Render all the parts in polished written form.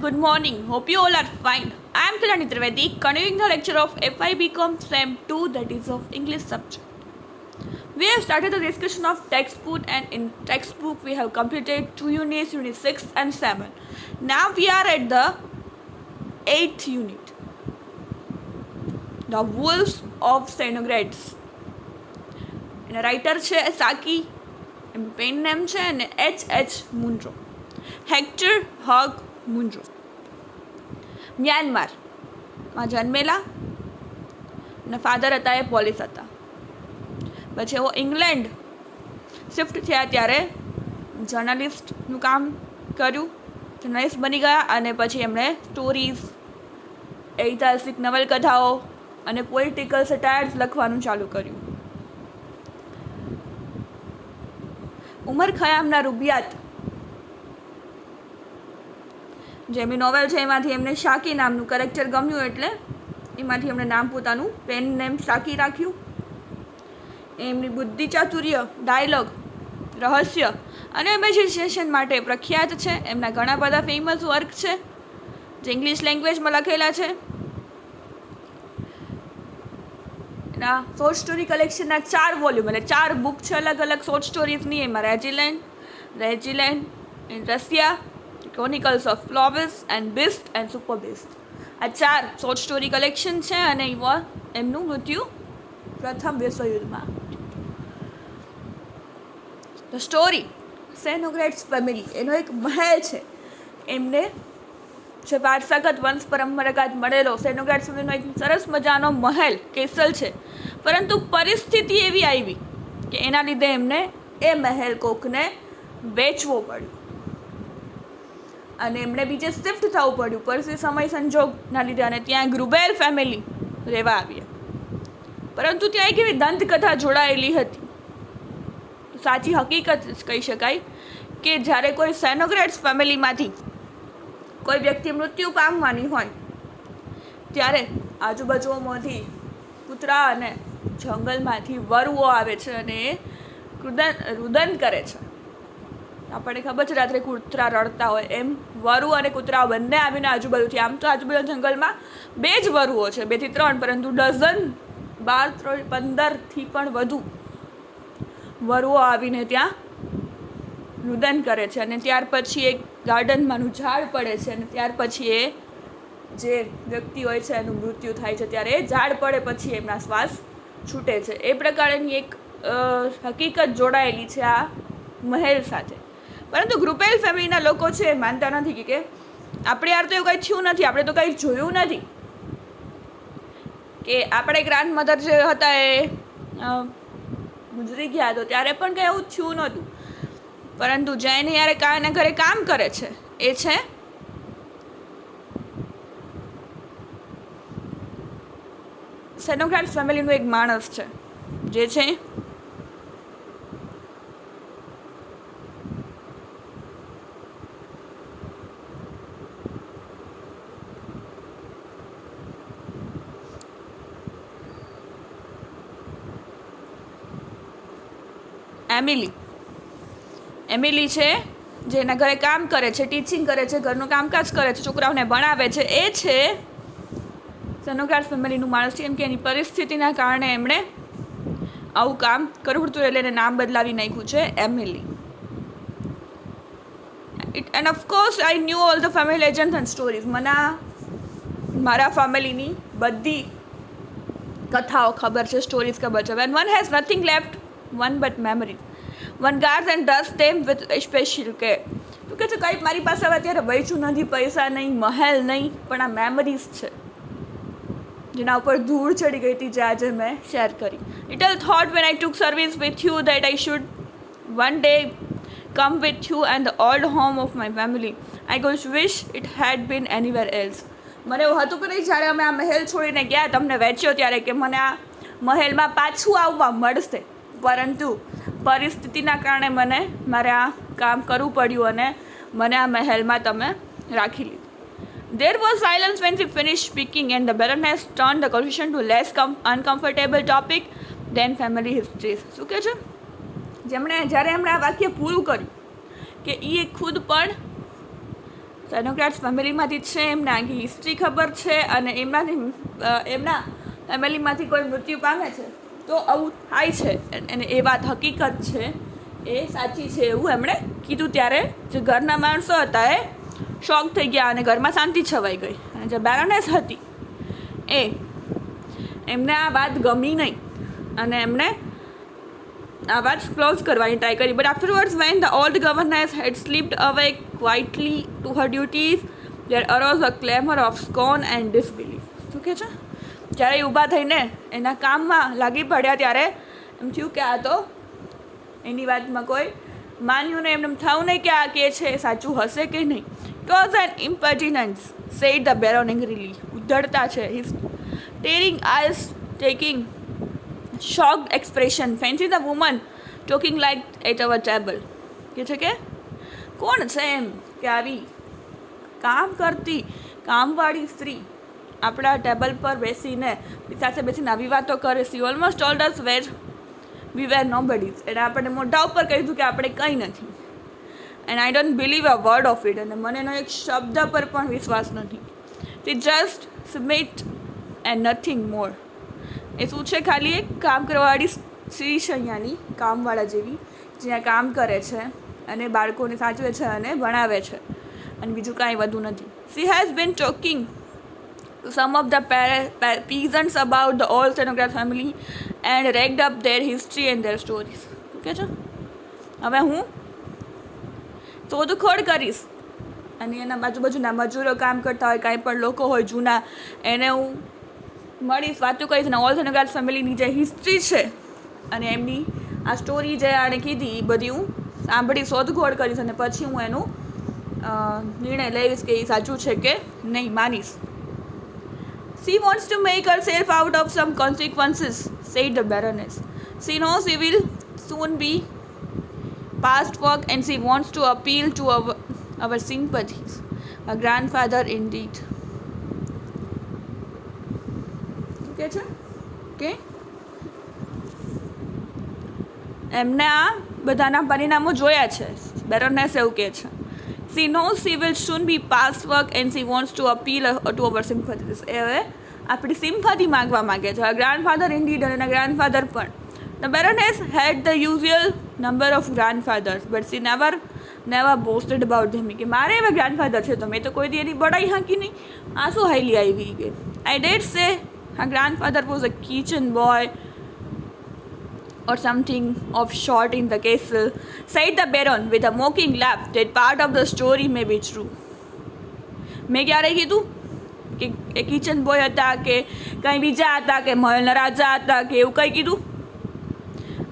good morning. Hope you all are fine. I am Kalani Trivedi, continuing the lecture of FI BCom STEM 2, that is of English subject. We have started the discussion of textbook, and in textbook we have completed 2 units, unit 6 and 7. Now we are at the 8th unit, The Wolves of Cenogrades. And writer છે સાકી, pen name છે અને H.H. મુન્રો, hectare hog મુન્રો. મ્યાનમારમાં જન્મેલા અને father હતા એ police હતા. પછી એવો England shift થયા ત્યારે જર્નલિસ્ટનું કામ કર્યું, જર્નલિસ્ટ બની ગયા અને પછી એમણે સ્ટોરીઝ, ઐતિહાસિક નવલકથાઓ અને પોલિટિકલ સેટાયર્સ લખવાનું ચાલુ કર્યું. ઉમર ખયામના રૂબિયાત જે એમની નોવેલ છે એમાંથી એમને શાકી નામનું કેરેક્ટર ગમ્યું એટલે એમાંથી એમણે નામ પોતાનું પેન નેમ શાકી રાખ્યું. એમની બુદ્ધિ ચાતુર્ય, ડાયલોગ, રહસ્ય અને ઇમેજિનેશન માટે પ્રખ્યાત છે. એમના ઘણા બધા ફેમસ વર્ક છે જે ઇંગ્લિશ લેંગ્વેજમાં લખેલા છે. એના શોર્ટ સ્ટોરી કલેક્શનના 4 વોલ્યુમ એટલે 4 બુક છે અલગ અલગ શોર્ટ સ્ટોરીઝની. એમાં Reginald in Russia, chronicles of Clovis and beast and super beast, આ 4 શોર્ટ સ્ટોરી કલેક્શન છે. અને એમનું મૃત્યુ પ્રથમ વિશ્વયુદ્ધમાં. ધ સ્ટોરી સેનોગ્રેડ્સ ફેમિલી, એનો એક મહેલ છે. એમને જે વારસાગત વંશ પરંપરાગત મળેલો સેનોગ્રેડ્સ ફેમિલીનો એક સરસ મજાનો મહેલ, કેસલ છે. પરંતુ પરિસ્થિતિ એવી આવી કે એના લીધે એમને એ મહેલ કોકને વેચવો પડ્યો અને એમણે બીજે શિફ્ટ થવું પડ્યું પરિસ્થિતિ, સમય સંજોગના લીધે. અને ત્યાં ગ્રુબેલ ફેમિલી રહેવા આવ્યા. પરંતુ ત્યાં એક એવી દંતકથા જોડાયેલી હતી. સાચી હકીકત કહી શકાય કે જ્યારે કોઈ સેનોગ્રેડ્સ ફેમિલીમાંથી કોઈ વ્યક્તિ મૃત્યુ પામવાની હોય ત્યારે આજુબાજુમાંથી કૂતરા અને જંગલમાંથી વરુઓ આવે છે અને એ રુદન કરે છે. આપણને ખબર છે રાત્રે કૂતરા રડતા હોય એમ વરુ અને કૂતરા બંને આવીને આજુબાજુથી, આમ તો આજુબાજુ જંગલમાં 2 જ વરુઓ છે, 2 થી 3, પરંતુ ડઝન 12, 15થી પણ વધુ વરુઓ આવીને ત્યાં રુદન કરે છે. અને ત્યાર પછી એક ગાર્ડનમાંનું ઝાડ પડે છે અને ત્યાર પછી એ જે વ્યક્તિ હોય છે એનું મૃત્યુ થાય છે. ત્યારે એ ઝાડ પડે પછી એમના શ્વાસ છૂટે છે. એ પ્રકારની એક હકીકત જોડાયેલી છે આ મહેલ સાથે. પરંતુ ગ્રુપેલ ફેમિલીના લોકો છે એ માનતા નથી કે આપણે યાર તો એવું કંઈ થયું નથી, આપણે તો કંઈ જોયું નથી, કે આપણે ગ્રાન્ડ મધર જે હતા એ ગુજરી ગયા તો ત્યારે પણ કંઈ એવું થયું નહોતું. પરંતુ જઈને યારે કાયના ઘરે કામ કરે છે એ છે સેનોગ્રેડ્સ ફેમિલીનું એક માણસ છે જે છે એમિલી છે, જે એના ઘરે કામ કરે છે, ટીચિંગ કરે છે, ઘરનું કામકાજ કરે છે, છોકરાઓને ભણાવે છે. એ છે સેનોગ્રેડ્સ ફેમિલીનું માણસ. કેમ કે એની પરિસ્થિતિના કારણે એમણે આવું કામ કરવું પડતું એટલે એને નામ બદલાવી નાખ્યું છે Emily. And of course I knew all the family legends and stories. મને મારા ફેમિલીની બધી કથાઓ ખબર છે, સ્ટોરીઝ ખબર છે. When one has nothing left one but memory, one guards and does them with special care. તો કે છે કંઈ મારી પાસે હવે અત્યારે બચ્યું નથી, પૈસા નહીં, મહેલ નહીં, પણ આ મેમરીઝ છે જેના ઉપર ધૂળ ચડી ગઈ હતી, જે આજે મેં શેર કરી. Little thought when I took service with you that I should one day come with you and the old home of my family. I gosh wish it had been anywhere else. મને એવું હતું કે નહીં જ્યારે અમે આ મહેલ છોડીને ગયા તમને વેચ્યો ત્યારે કે મને આ મહેલમાં પાછું આવવા મળશે, પરંતુ પરિસ્થિતિના કારણે મારે આ કામ કરવું પડ્યું અને મને આ મહેલમાં તમે રાખી લીધું. There was silence when she finished speaking and the Baroness turned the conversation to less uncomfortable topic than family histories. શું કહે છે? જ્યારે એમણે આ વાક્ય પૂરું કર્યું કે એ ખુદ પણ સેનોક્રાટ્સ ફેમિલીમાંથી જ છે, એમને આખી હિસ્ટ્રી ખબર છે અને એમના ફેમિલીમાંથી કોઈ મૃત્યુ પામે છે તો આવું થાય છે અને એ વાત હકીકત છે, એ સાચી છે એવું એમણે કીધું. ત્યારે જે ઘરના માણસો હતા એ શોક થઈ ગયા અને ઘરમાં શાંતિ છવાઈ ગઈ. અને જે બેરોનેસ હતી એમને આ વાત ગમી નહીં અને એમણે આ વાત ક્લોઝ કરવાની ટ્રાય કરી. But afterwards when the old governess had slipped away quietly to her duties there arose a clamour of scorn and disbelief. શું કહે છે? જ્યારે એ ઊભા થઈને એના કામમાં લાગી પડ્યા ત્યારે એમ થયું કે આ તો એની વાતમાં કોઈ માન્યું નહીં. એમને થયું નહીં કે આ કે છે એ સાચું હશે કે નહીં. It was an impertinence said the baron angrily. ઉદ્ધરતા છે. His tearing eyes taking shocked expression fancy the woman talking like at our table. કે છે કે કોણ છે એમ કે આવી કામ કરતી કામવાળી સ્ત્રી આપણા ટેબલ પર બેસીને સાથે બેસીને આવી વાતો કરે. સી ઓલમોસ્ટ ટોલ્ડ અસ વી વેર નો બડીઝ. એટલે આપણે મોઢા ઉપર કહી દીધું કે આપણે કંઈ નથી. And I don't believe a word of it. અને મને એનો એક શબ્દ પર પણ વિશ્વાસ નથી. The just submit and nothing more. એ શું છે? ખાલી એક કામ કરવાવાળી સ્ત્રી છે અહીંયાની, કામવાળા જેવી, જ્યાં કામ કરે છે અને બાળકોને સાચવે છે અને ભણાવે છે અને બીજું કાંઈ વધુ નથી. She has been talking to some of the peasants about the old Stenograph family and racked up their history and their stories. Okay છે? હવે હું શોધખોળ કરીશ અને એના બાજુના મજૂરો કામ કરતા હોય, કાંઈ પણ લોકો હોય જૂના, એને હું મળીશ, વાતો કરીશ અને ઓલ સેનોગ્રાફ ફેમિલીની જે હિસ્ટ્રી છે અને એમની આ સ્ટોરી જે આણે કીધી એ બધી હું સાંભળી, શોધખોળ કરીશ અને પછી હું એનું નિર્ણય લઈશ કે એ સાચું છે કે નહીં, માનીશ. She wants to make herself out of some consequences, said the Baroness. She knows she will soon be past work and she wants to appeal to our sympathies. A grandfather indeed. કે છે કે એમને આ બધાના પરિણામો જોયા છે. Baroness એવું કહે છે. She knows she will soon be past work and she wants to appeal to our sympathies. એ હવે આપણી સિમ્પથી માગવા માગે છે. ગ્રાન્ડફાધર ઇન્ડીડ અને એના ગ્રાન્ડફાધર પણ. The Baroness had the usual number of grandfathers but she never boasted about them. કે મારે એવા ગ્રાન્ડફાધર છે તો મેં તો કોઈ દી એની બડાઈ હાંકી નહીં. આ શું હાઈલી આવી ગઈ. I did say her grandfather was a kitchen boy or something of sort in the castle, said the Baron with a mocking laugh. That part of the story may be true. મેં ક્યારે કીધું કે એ kitchen boy હતા કે કંઈ બીજા હતા કે મહેલના રાજા હતા કે એવું કંઈ કીધું?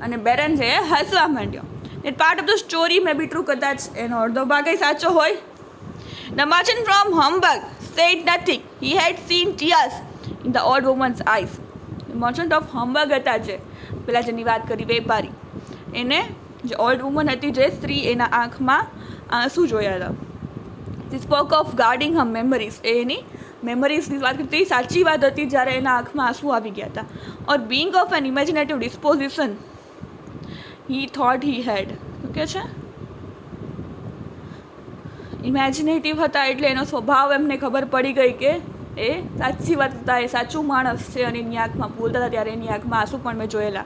અને બેરન છે હસવા માંડ્યો. That part of the story may be true. કદાચ એનો અડધો ભાગ સાચો હોય. The merchant from Hamburg said nothing. He had seen tears in the old woman's eyes. The merchant of Hamburg હતા જે પેલા જેની વાત કરી, વેપારી, એને જે ઓલ્ડ વુમન હતી જે સ્ત્રી, એના આંખમાં આંસુ જોયા હતા. He spoke of guarding her memories. એની મેમરીઝની વાત કરતી સાચી વાત હતી જ્યારે એના આંખમાં આંસુ આવી ગયા હતા. ઓર being of an imaginative disposition he thought he had. Okay છે? ઇમેજિનેટિવ હતા એટલે એનો સ્વભાવ એમને ખબર પડી ગઈ કે એ સાચી વાત હતા, એ સાચું માણસ છે અને એની આંખમાં બોલતા હતા ત્યારે એની આંખમાં આંસુ પણ મેં જોયેલા.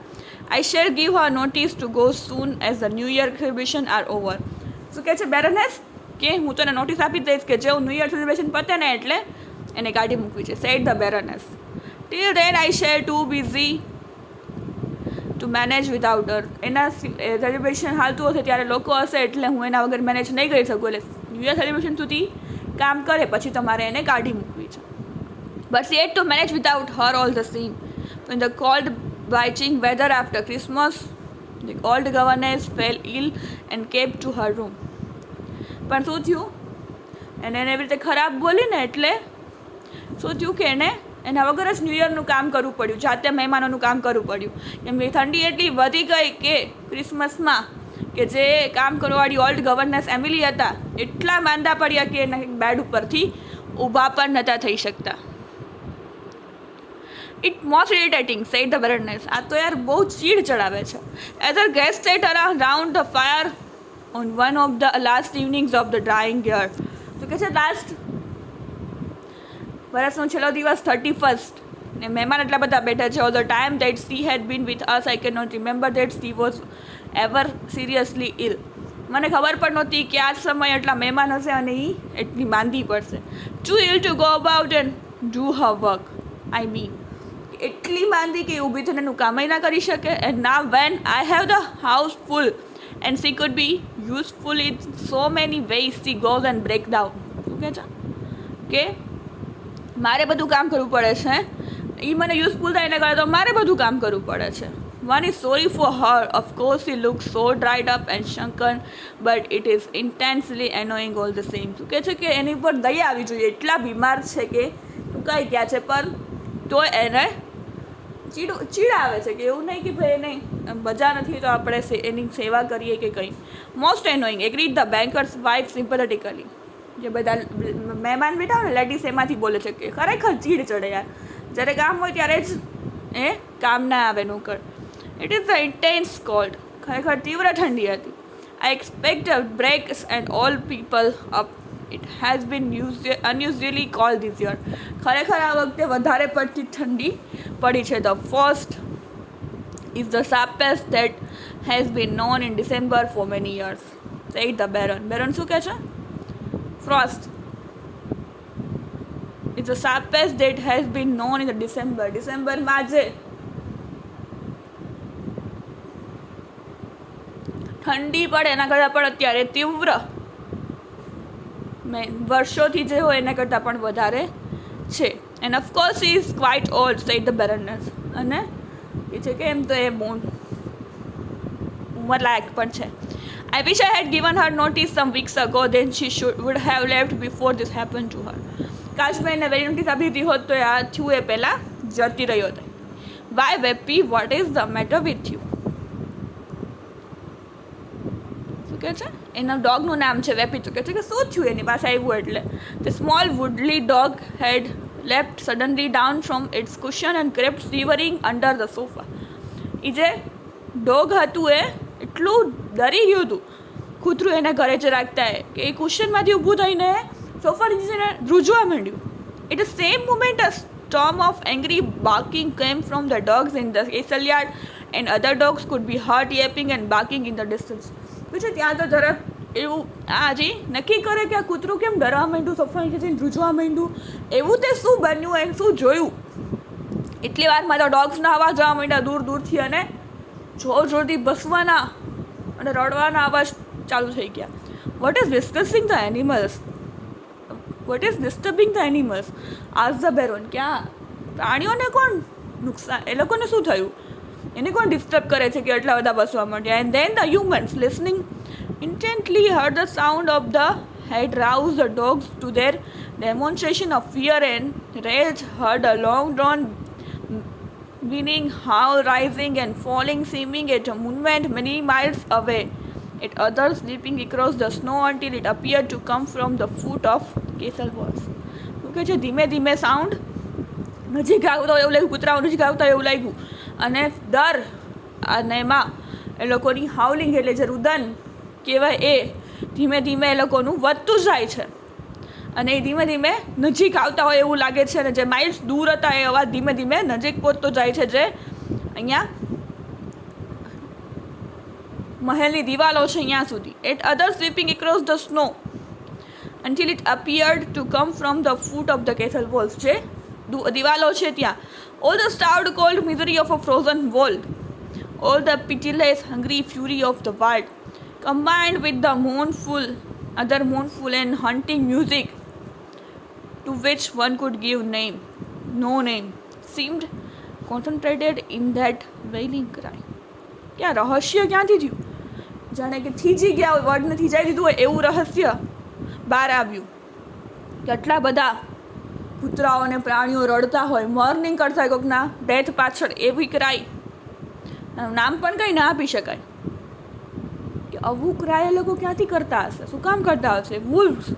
I shall give her notice to go soon as the New Year celebration are over. શું કહે છે બેરોનેસ? કે હું તને નોટિસ આપી દઈશ કે જેવું ન્યૂ યર સેલિબ્રેશન પતે ને એટલે એને કાઢી મૂકવી છે, said the Baroness. Till then I shall too busy to manage without her. એના સેલિબ્રેશન હાલતું હશે ત્યારે લોકો હશે એટલે હું એના વગર મેનેજ નહીં કરી શકું. એટલે ન્યૂ યર સેલિબ્રેશન સુધી કામ કરે પછી તમારે એને કાઢી મૂકવી છે. But she had to manage without her all the same. When the cold biting weather after Christmas, the old governess fell ill and came to her room. પણ શું થયું? એને એવી રીતે ખરાબ બોલીને એટલે શું થયું કે એને એના વગર જ ન્યૂ યરનું કામ કરવું પડ્યું, જાતે મહેમાનોનું કામ કરવું પડ્યું. કેમ કે ઠંડી એટલી વધી ગઈ કે ક્રિસમસમાં કે જે કામ કરવાવાળી ઓલ્ડ ગવર્નર્સ એમિલી હતા એટલા માંદા પડ્યા કે એના બેડ ઉપરથી ઊભા પણ નહોતા થઈ શકતા. It most irritating, said the Baroness. આ તો યાર બહુ ચીડ ચડાવે છે. As her guests sat around the fire on one of the last evenings of the dying year, શું કહે છે લાસ્ટ વર્ષનો છેલ્લો દિવસ 31st ને મહેમાન એટલા બધા બેઠા છે. All the time that she had been with us I can not remember that she was ever seriously ill. મને ખબર પણ નહોતી કે આ સમય એટલા મહેમાન હશે અને એ એટલી માંદી પડશે. Too ill to go about and do her work. I mean એટલી માંદી કે ઊભી થઈને એનું કામ ના કરી શકે. એન્ડ ના when I have the house full and she could be useful in so many ways she goes and break down. શું કહે છે કે મારે બધું કામ કરવું પડે છે, એ મને યુઝફુલ થાય એને કરે તો મારે બધું કામ કરવું પડે છે. One is sorry for her. Of course, he looks so dried up and shrunken, but it is intensely annoying all the same. શું કહે છે કે એની ઉપર દયા આવી જોઈએ, એટલા બીમાર છે કે ટૂંકાઈ ગયા છે, પણ તો એને ચીડ આવે છે કે એવું નહીં કે ભાઈ એને મજા નથી તો આપણે એની સેવા કરીએ કે કંઈ. Most annoying agreed the bankers wife sympathetically. જે બધા મહેમાન બેઠા હોય ને લેડીઝ એમાંથી બોલે છે કે ખરેખર ચીડ ચડે યાર, જ્યારે કામ હોય ત્યારે જ એ કામ ના આવે નોકર. It is the intense cold. ખરેખર તીવ્ર ઠંડી હતી. I expect a breaks and all people up. It has been unusually cold this year. ખરેખર આ વખતે વધારે પડતી ઠંડી પડી છે. The first is the sharpest that has been known in December for many years, said the Baron. Baron શું કહે છે? Frost is the sharpest that has been known in the December. ડિસેમ્બરમાં જે ઠંડી પડે એના કરતાં પણ અત્યારે તીવ્ર વર્ષોથી જે હોય એના કરતાં પણ વધારે છે. And of course is quite old, said the baroness. અને એ છે કે એમ તો એ બહુ ઉંમરલાયક પણ છે. I wish I had given her notice some weeks ago, then she would have left before this happened to her. કાશ મેં એને વેરી નોટિસ આપી દીધી હોત તો આ થયું એ પહેલાં જતી રહી હોત. Why Veppy, what is the matter with you? શું કહે છે? એના ડોગનું નામ છે વેપી. તો કહે છે કે શું થયું એની પાસે આવ્યું એટલે. The small woodly dog had leapt suddenly down from its cushion and crept shivering under the sofa. એ જે ડોગ હતું એ એટલું ડરી ગયું હતું કૂતરું એને ઘરે જ રાખતા કે એ કુશનમાંથી ઊભું થઈને સોફા નીચે ધ્રુજવા માંડ્યું. At the same moment a storm of angry barking came from the dogs in the castle yard and other dogs could be heard yapping and barking in the distance. પછી ત્યાં તો જરાક એવું હજી નક્કી કરે કે આ કૂતરું કેમ ડરવા માંડ્યું, સોફા નીચે જઈને ધ્રુજવા માંડ્યું, એવું તે શું બન્યું, એમ શું જોયું. એટલી વારમાં તો ડોગ્સના અવાજ જવા માંડ્યા દૂર દૂરથી અને જોર જોરથી બસવાના અને રડવાના અવાજ ચાલુ થઈ ગયા. What is discussing the animals? What is disturbing the animals? Ask the Baron. ક્યાં પ્રાણીઓને કોણ નુકસાન, એ લોકોને શું થયું, એને કોણ ડિસ્ટર્બ કરે છે કે એટલા બધા બસવા માંડ્યા? And then the humans listening intently heard the sound of the had roused the dogs to their demonstration of fear and rage, heard a long drawn whinnying howl rising and falling, seeming at a movement many miles away, at others leaping across the snow until it appeared to come from the foot of castle walls. Okay છે ધીમે ધીમે sound નજીક આવતો એવું લાગ્યું, કૂતરાઓ નજીક આવતા એવું લાગ્યું અને ડર અને એમાં એ લોકોની હાઉલિંગ એટલે જે રુદન કહેવાય એ ધીમે ધીમે એ લોકોનું વધતું જાય છે અને એ ધીમે ધીમે નજીક આવતા હોય એવું લાગે છે અને જે માઇલ્સ દૂર હતા એ અવાજ ધીમે ધીમે નજીક પહોંચતો જાય છે, જે અહીંયા મહેલની દિવાલો છે અહીંયા સુધી. At other sweeping across the snow until it appeared to come from the foot of the castle walls. જે દિવાલો છે ત્યાં. All the starved cold misery of a frozen world, all the pitiless hungry fury of the wild, combined with the other mournful and haunting music to which one could give no name, seemed concentrated in that wailing cry. ક્યાં રહસ્ય ક્યાંથી થયું? જાણે કે થીજી ગયા હોય, word નથી જાય દીધું હોય એવું રહસ્ય બહાર આવ્યું. કેટલા બધા કૂતરાઓ અને પ્રાણીઓ રડતા હોય, મોર્નિંગ કરતા હોય કોઈકના ડેથ પાછળ, એવી ક્રાય નામ પણ કંઈ ના આપી શકાય કે આવું ક્રાય એ લોકો ક્યાંથી કરતા હશે, શું કામ કરતા હશે? વુલ્વ્સ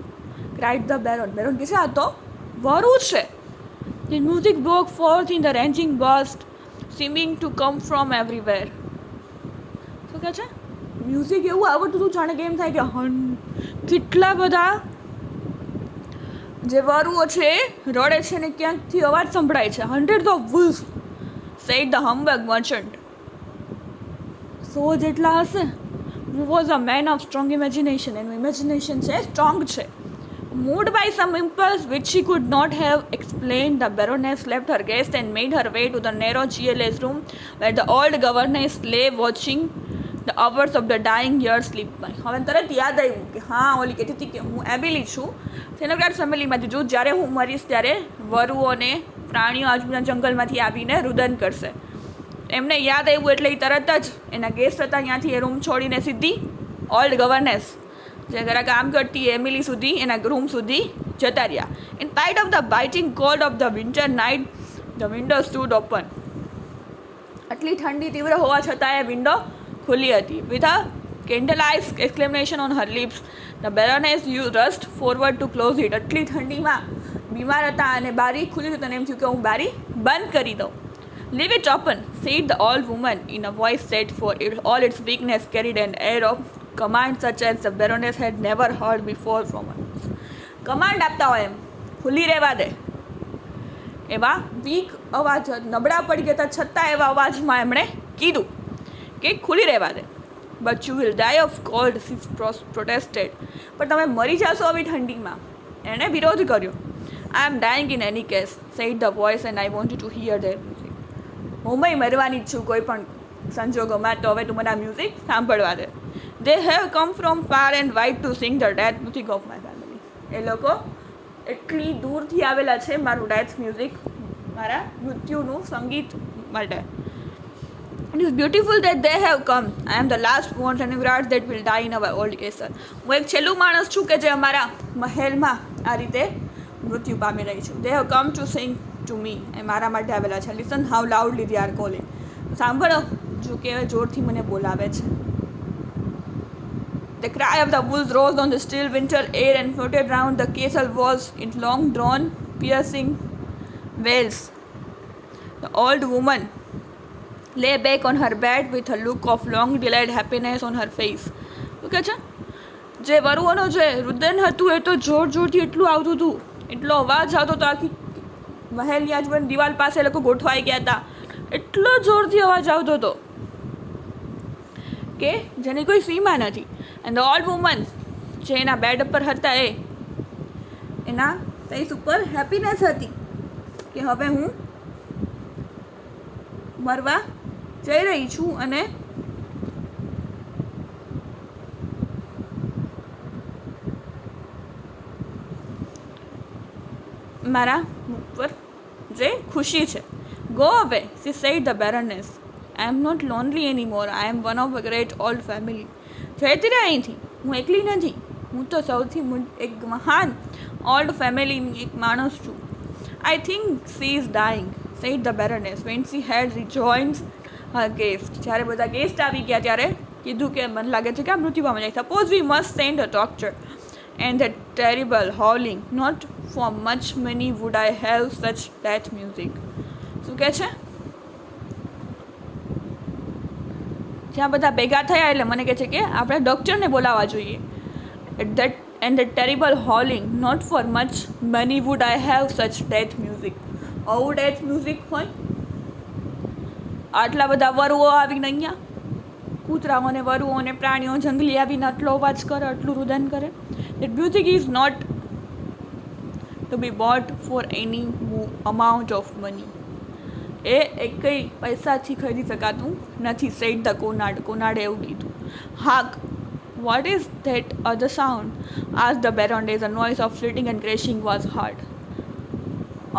ક્રાઇડ ધ બેરોન. બેરોન કહે છે આ તો વરુ છે. The music broke forth in the raging burst, seeming to come from everywhere. શું કહે છે? મ્યુઝિક એવું આવડતું હતું જાણે કે એમ થાય કે કેટલા બધા જે વરુઓ છે રડે છે ને ક્યાંકથી અવાજ સંભળાય છે. Hundred of wolves said the Hamburg merchant. 100 જેટલા હશે. Who was a man of strong imagination. એનું ઇમેજિનેશન છે સ્ટ્રોંગ છે. Moved by some impulse which she could not have explained, the Baroness left her guest and made her way to the narrow GLS room where the old governess lay watching the hours of the dying year sleep by. હવે તરત યાદ આવ્યું કે હા ઓલી કહેતી હતી કે હું એબિલી છું સેનોગ્રાડ ફેમિલીમાંથી છું. જ્યારે હું મરીશ ત્યારે વરુઓને પ્રાણીઓ આજુબાજુના જંગલમાંથી આવીને રુદન કરશે. એમને યાદ આવ્યું એટલે એ તરત જ એના ગેસ્ટ હતા ત્યાંથી એ રૂમ છોડીને સીધી ઓલ્ડ ગવર્નેસ જે ઘરે કામ કરતી એમિલી સુધી એના રૂમ સુધી જતા રહ્યા. In spite of the biting cold of the winter night the window stood open. આટલી ઠંડી તીવ્ર હોવા છતાં એ વિન્ડો ખુલ્લી હતી. With a candle eyes exclamation on her lips the baroness you rust forward to close it. આટલી ઠંડીમાં બીમાર હતા અને બારી ખુલી હતી તને એમ થયું કે હું બારી બંધ કરી દઉં. Leave it open, said the old woman in a voice set for all its weakness carried an air of command such as the Baroness had never heard before from her. Command આપતા હોય એમ ખુલ્લી રહેવા દે એવા week અવાજ નબળા પડી ગયા છતાં એવા અવાજમાં એમણે કીધું કે ખુલ્લી રહેવા દે. But you will die of cold she's protested. પણ તમે મરી જશો આવી ઠંડીમાં. એણે વિરોધ કર્યો. I am dying in any case said the voice and I want to hear their music. હું મરવાની જ છું કોઈ પણ સંજોગોમાં તો હવે તું મને આ મ્યુઝિક સાંભળવા દે. They have come from far and wide to sing the death music of my family. એ લોકો એટલી દૂરથી આવેલા છે મારું ડેથ મ્યુઝિક મારા મૃત્યુનું સંગીત માટે. It is beautiful that they have come. I am the last one Cernogratz that will die in our old castle. હું એક છેલ્લું માણસ છું કે જે અમારા મહેલમાં આ રીતે મૃત્યુ પામી રહી છું. They have come to sing to me. એ મારા માટે આવેલા છે. Listen how loudly they are calling. સાંભળો જો કે જોરથી મને બોલાવે છે. The cry of the wolves rose on the still winter air and floated round the castle walls in long drawn piercing wails. The old woman lay back on her bed with a look of long delayed happiness on her face. શું કહે છે જે વરુઓનો જે રુદન હતું એ તો જોરથી એટલું આવતું હતું એટલો અવાજ આવતો હતો આખી મહેલની આજુબાજુ દિવાલ પાસે લોકો ગોઠવાઈ ગયા હતા. એટલો જોરથી અવાજ આવતો હતો કે જેની કોઈ સીમા નથી. એન્ડ ધ ઓલ્ડ વુમન જે એના બેડ ઉપર હતા એના ફેસ ઉપર હેપીનેસ હતી કે હવે હું મરવા જઈ રહી છું અને મારા મુખ પર જે ખુશી છે. ગો અવે she said the baroness. I am not lonely anymore. I am one of a great old family. જયતી રહે અહીંથી. હું એકલી નથી. હું તો સૌથી એક મહાન ઓલ્ડ ફેમિલીની એક માણસ છું. I think she is dying, said the baroness when she had rejoined her guest. જ્યારે બધા ગેસ્ટ આવી ગયા ત્યારે કીધું કે મને લાગે છે કે આ મૃત્યુ પામી જાય. Suppose we must send a doctor. And that terrible howling, not for much money would I have such death music. શું કહે છે જ્યાં બધા ભેગા થયા એટલે મને કહે છે કે આપણે ડૉક્ટરને બોલાવવા જોઈએ. And that terrible howling, not for much money would I have such death music. આવું ડેથ મ્યુઝિક હોય. આટલા બધા વરુઓ આવીને અહીંયા કૂતરાઓ અને વરુઓ અને પ્રાણીઓ જંગલી આવીને આટલો અવાજ કરે આટલું રુદન કરે. That music is not to be bought for any amount of money. એ એકઈ પૈસાથી ખરીદી શકાતું નથી. સેડ ધ કોનાડે એવું કીધું. હાક what is that other sound? asked the baroness. A noise of flitting and crashing was heard.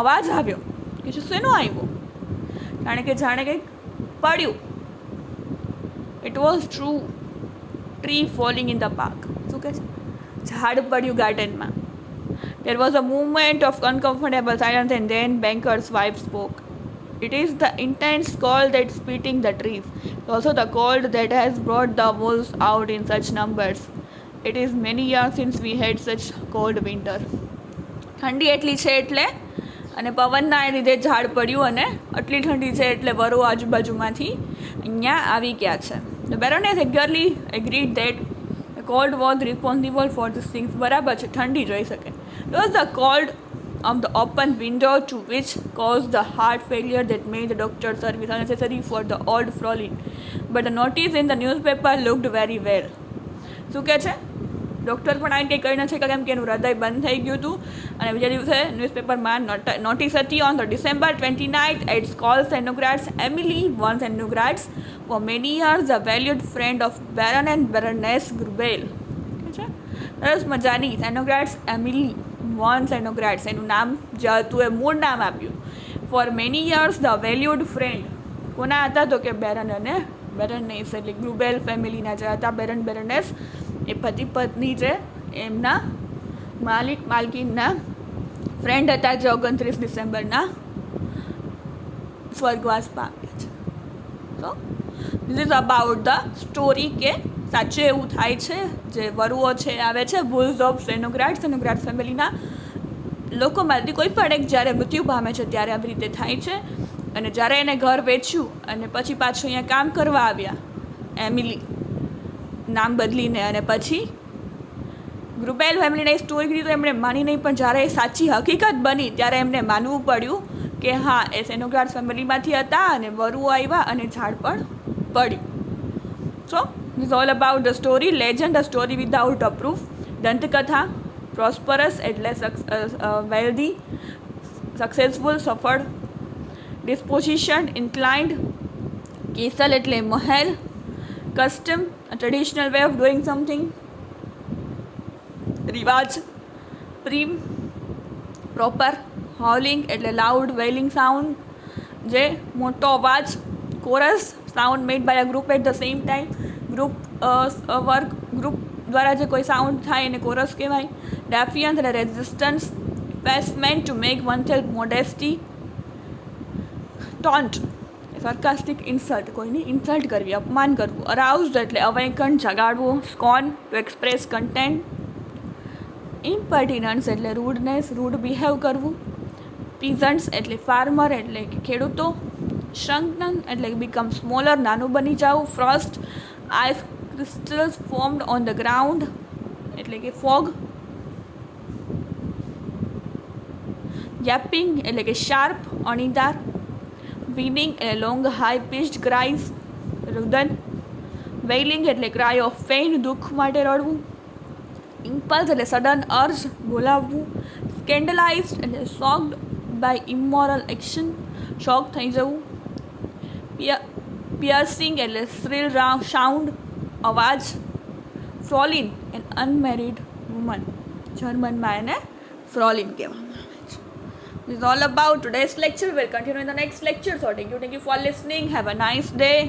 અવાજ આવ્યો કે શેનો આવ્યો? જાણે કંઈક પડ્યું. It was true tree falling in the park. શું કહે છે? ઝાડ પડ્યું ગાર્ડનમાં. There was a moment of uncomfortable silence and then banker's wife spoke. It is the intense cold that's beating the trees. Also the cold that has brought the wolves out in such numbers. It is many years since we had such cold winter. ઠંડી એટલી છે એટલે અને પવનના લીધે ઝાડ પડ્યું અને આટલી ઠંડી છે એટલે વરો આજુબાજુમાંથી અહીંયા આવી ગયા છે. The baroness eagerly agreed that cold was responsible for these things. બરાબર છે, ઠંડી જોઈ શકે. It was the cold of the open window to which caused the heart failure that made the doctor's service unnecessary for the old Frolin. But the notice in the newspaper looked very well. શું કહે છે? Doctor પણ આવીને કંઈ કહી નથી કેમ કે એનું હૃદય બંધ થઈ ગયું હતું. અને બીજા દિવસે ન્યૂઝપેપરમાં નોટિસ હતી on the December 29th at Schloss Cernogratz Amelie von Cernogratz for many years the valued friend of Baron and Baroness Gruebel. છે સરસ મજાની સેનોગ્રાટ્સ એમિલી વન સેનોગ્રાટ્સ એનું નામ જે હતું એ મૂળ નામ આપ્યું. Four many years the valued friend કોના હતા તો કે બેરન અને બેરનેસ એટલે ગ્રુબેલ ફેમિલીના જે હતા બેરન બેરનેસ એ પતિ પત્ની છે એમના માલકીનના ફ્રેન્ડ હતા જે 29 ડિસેમ્બરના સ્વર્ગવાસ પામ્યા છે. તો this is about the story કે સાચે એવું થાય છે જે વરુઓ છે આવે છે બુલ્સ ઓફ સેનોગ્રાટ ફેમિલીના લોકોમાંથી કોઈ પણ એક જ્યારે મૃત્યુ પામે છે ત્યારે આવી રીતે થાય છે. અને જ્યારે એને ઘર વેચ્યું અને પછી પાછું અહીંયા કામ કરવા આવ્યા એમિલી નામ બદલીને અને પછી ગ્રુબેલ ફેમિલીને સ્ટોરી કીધી તો એમણે માની નહીં, પણ જ્યારે એ સાચી હકીકત બની ત્યારે એમને માનવું પડ્યું કે હા એ સેનોગ્રાટ ફેમિલીમાંથી હતા અને વરુઓ આવ્યા અને ઝાડ પણ પડ્યું. So is all about the story legend, the story without a proof. દંતકથા પ્રોસ્પરસ એટલે વેલ્ધી, સક્સેસફુલ સફળ. ડિસ્પોઝિશન ઇન્ક્લાઇન્ડ, કેસલ એટલે મહેલ. Custom a traditional way of doing something. રિવાજ, પ્રીમ પ્રોપર. હોલિંગ એટલે લાઉડ વેલિંગ સાઉન્ડ જે મોટો અવાજ. Chorus sound made by a group at the same time. Group દ્વારા જે કોઈ સાઉન્ડ થાય એને કોરસ કહેવાય. ડેફિયન્સ એટલે resistance. Basement to make one self modesty. Taunt sarcastic insult કોઈની ઇન્સલ્ટ કરવી, અપમાન કરવું. અરાઉઝડ એટલે અવેકન જગાડવું. Scorn to express content. Impertinence એટલે રૂડનેસ, રૂડ બિહેવ કરવું. પીઝન્ટ્સ એટલે ફાર્મર એટલે કે ખેડૂતો. શંકનન એટલે બીકમ સ્મોલર નાનું બની જવું. Frost ice crystals formed on the ground એટલે કે ફોગ. યાપિંગ એટલે કે શાર્પ અણીદાર. વીનિંગ એટલે લોંગ હાઈ પિચ્ડ ક્રાઇઝ રુદન. વેઇલિંગ એટલે ક્રાય ઓફ પેઇન દુઃખ માટે રડવું. ઇમ્પલ્સ એટલે સડન અર્જ બોલાવવું. સ્કેન્ડલાઇઝડ એટલે શોક્ડ બાય ઇમોરલ એક્શન શોક થઈ જવું. પિયર્સિંગ એટલે શ્રીલ સાઉન્ડ અવાજ. ફ્રોલિન એન અનમેરિડ વુમન, જર્મનમાં એને ફ્રોલિન કહેવામાં આવે છે. This is all about today's lecture. We'll continue in the next lecture. So thank you for listening. Have a nice day.